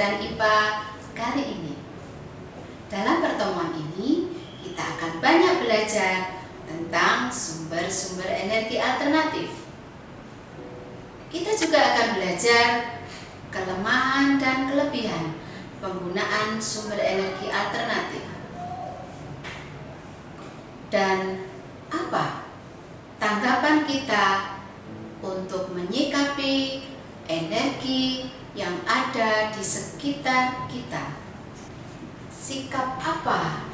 pembelajaran IPA kali ini. Dalam pertemuan ini, kita akan banyak belajar tentang sumber-sumber energi alternatif. Kita juga akan belajar kelemahan dan kelebihan penggunaan sumber energi alternatif. Dan apa tanggapan kita untuk menyikapi energi yang ada di sekitar kita? Sikap apa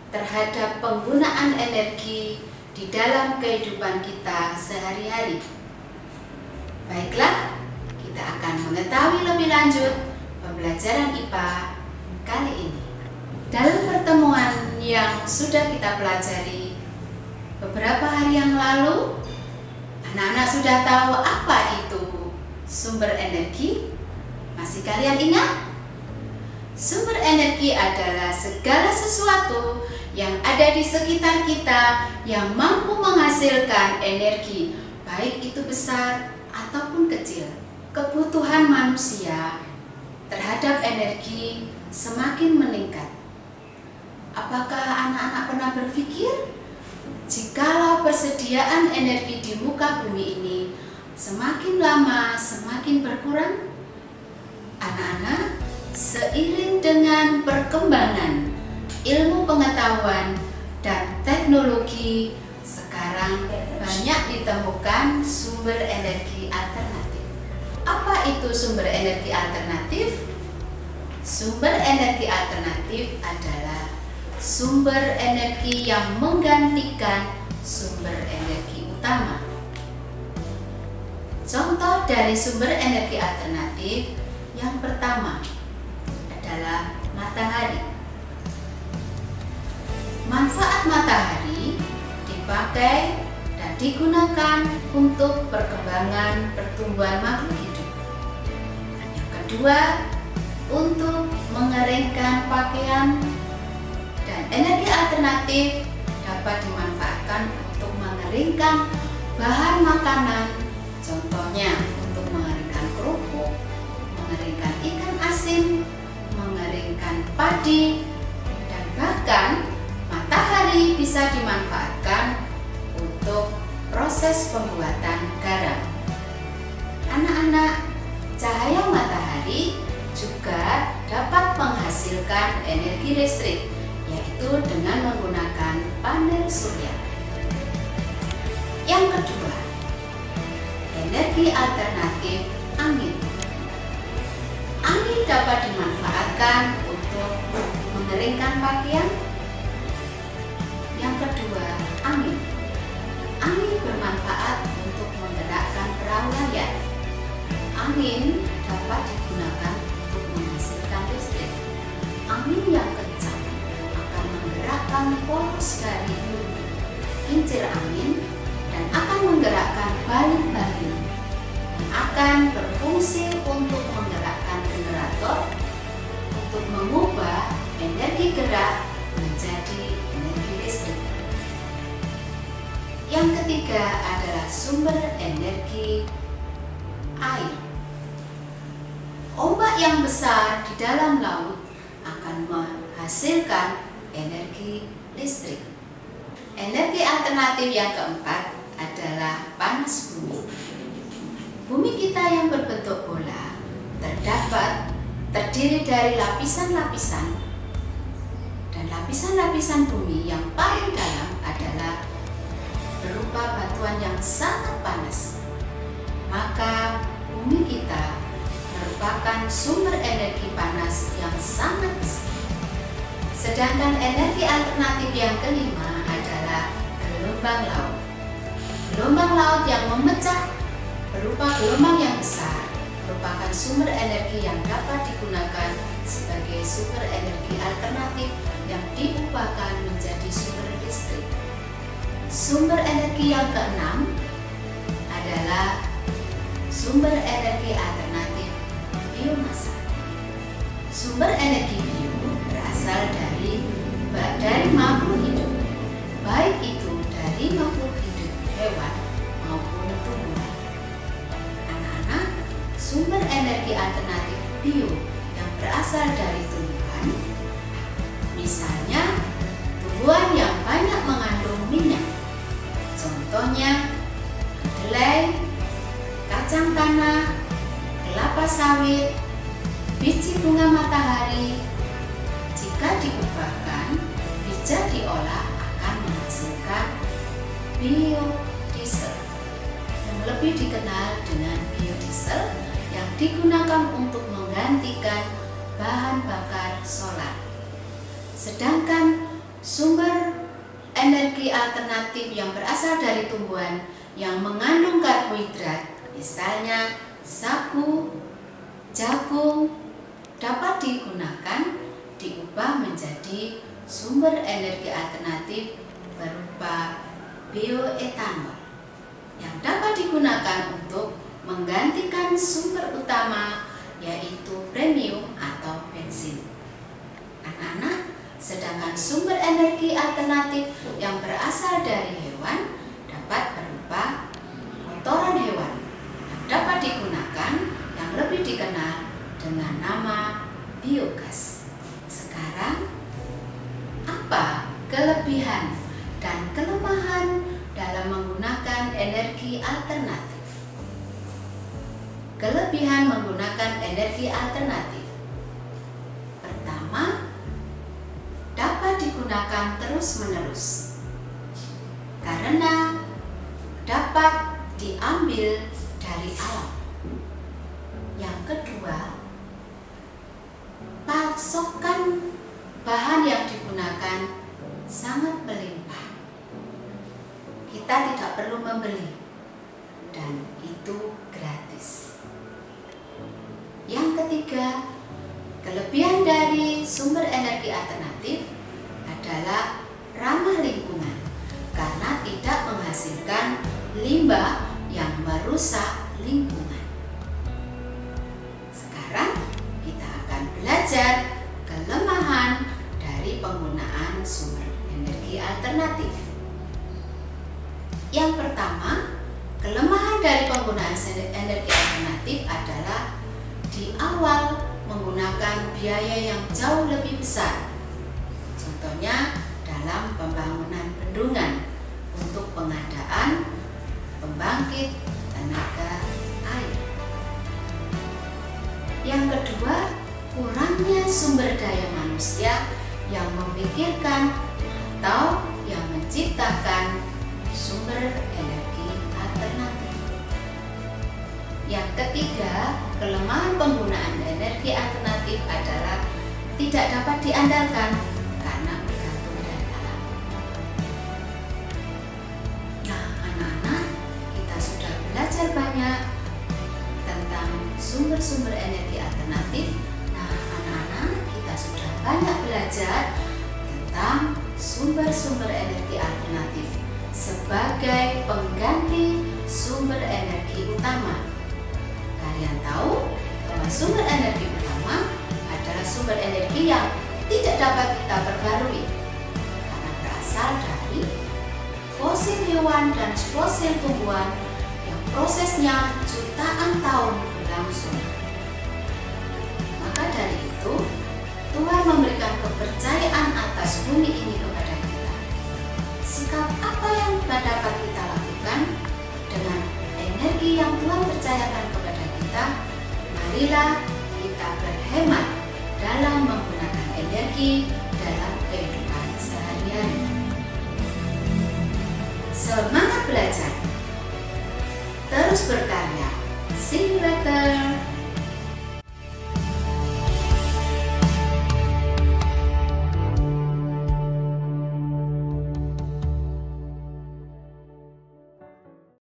terhadap penggunaan energi di dalam kehidupan kita sehari-hari? Baiklah, kita akan mengetahui lebih lanjut pembelajaran IPA kali ini. Dalam pertemuan yang sudah kita pelajari beberapa hari yang lalu, anak-anak sudah tahu apa itu sumber energi? Masih kalian ingat? Sumber energi adalah segala sesuatu yang ada di sekitar kita yang mampu menghasilkan energi, baik itu besar ataupun kecil. Kebutuhan manusia terhadap energi semakin meningkat. Apakah anak-anak pernah berpikir jikalau persediaan energi di muka bumi ini semakin lama semakin berkurang? Anak-anak, seiring dengan perkembangan ilmu pengetahuan dan teknologi, sekarang banyak ditemukan sumber energi alternatif. Apa itu sumber energi alternatif? Sumber energi alternatif adalah sumber energi yang menggantikan sumber energi utama. Contoh dari sumber energi alternatif yang pertama adalah matahari. Manfaat matahari dipakai dan digunakan untuk perkembangan pertumbuhan makhluk hidup. Yang kedua, untuk mengeringkan pakaian. Dan energi alternatif dapat dimanfaatkan untuk mengeringkan bahan makanan, contohnya untuk mengeringkan kerupuk, mengeringkan ikan asin, mengeringkan padi, dan bahkan matahari bisa dimanfaatkan untuk proses pembuatan garam. Anak-anak, cahaya matahari juga dapat menghasilkan energi listrik, yaitu dengan menggunakan panel surya. Yang kedua, energi alternatif angin. Angin dapat dimanfaatkan untuk mengeringkan pakaian. Yang kedua, angin. Angin bermanfaat untuk menggerakkan perahu layar. Angin dapat digunakan untuk menghasilkan listrik. Angin yang kencang akan menggerakkan poros dari kincir angin dan akan menggerakkan balon-balon yang akan berfungsi untuk menggerakkan generator untuk mengubah energi gerak menjadi energi listrik. Yang ketiga adalah sumber energi air. Ombak yang besar di dalam laut akan menghasilkan energi listrik. Energi alternatif yang keempat adalah panas bumi. Bumi kita yang berbentuk bola terdiri dari lapisan-lapisan, dan lapisan-lapisan bumi yang paling dalam adalah berupa batuan yang sangat panas. Maka bumi kita merupakan sumber energi panas yang sangat besar. Sedangkan energi alternatif yang kelima adalah gelombang laut. Gelombang laut yang memecah berupa gelombang yang besar merupakan sumber energi yang dapat digunakan sebagai sumber energi alternatif yang diubahkan menjadi sumber listrik. Sumber energi yang keenam adalah sumber energi alternatif biomasa. Sumber energi bio berasal dari makhluk hidup, baik itu dari makhluk hidup hewan maupun tumbuhan. Anak-anak, sumber energi alternatif bio yang berasal dari tumbuhan, misalnya tumbuhan yang banyak mengandung minyak, contohnya kedelai, kacang tanah, kelapa sawit, biji bunga matahari. Jika diubahkan, bisa diolah akan menghasilkan biodiesel yang lebih dikenal dengan biodiesel yang digunakan untuk menggantikan bahan bakar solar. Sedangkan sumber energi alternatif yang berasal dari tumbuhan yang mengandung karbohidrat, misalnya sagu, jagung, dapat diubah menjadi sumber energi alternatif berupa bioetanol yang dapat digunakan untuk menggantikan sumber utama, yaitu premium atau bensin. Anak-anak, sedangkan sumber energi alternatif yang berasal dari hewan dapat berupa kotoran hewan yang dapat digunakan yang lebih dikenal dengan nama biogas. Sekarang, apa kelebihan dan kelemahan dalam menggunakan energi alternatif? Kelebihan menggunakan energi alternatif. Pertama, dapat digunakan terus-menerus karena dapat diambil dari alam. Yang kedua, pasokan bahan yang digunakan sangat melimpah. Kita tidak perlu membeli dan itu gratis. Yang ketiga, kelebihan dari sumber energi alternatif adalah ramah lingkungan karena tidak menghasilkan limbah yang merusak lingkungan. Sekarang kita akan belajar kelemahan dari penggunaan sumber energi alternatif. Yang pertama, kelemahan dari penggunaan energi alternatif adalah di awal menggunakan biaya yang jauh lebih besar. Contohnya dalam pembangunan bendungan untuk pengadaan pembangkit tenaga air. Yang kedua, kurangnya sumber daya manusia yang memikirkan atau yang menciptakan sumber energi alternatif. Yang ketiga, kelemahan penggunaan energi alternatif adalah tidak dapat diandalkan karena bergantung dari alam. Nah, anak-anak, kita sudah belajar banyak tentang sumber-sumber energi alternatif. Nah, anak-anak, kita sudah banyak belajar tentang sumber-sumber energi alternatif sebagai pengganti sumber energi utama. Kalian tahu bahwa sumber energi utama adalah sumber energi yang tidak dapat kita perbarui karena berasal dari fosil hewan dan fosil tumbuhan yang prosesnya jutaan tahun berlangsung. Maka dari itu, Tuhan memberikan kepercayaan atas bumi ini kepada kita. Sikap apa yang dapat kita lakukan dengan energi yang Tuhan percayakan kepada kita? Marilah kita berhemat dalam menggunakan energi dalam kehidupan sehari-hari. Semangat belajar, terus berkarya. See you later.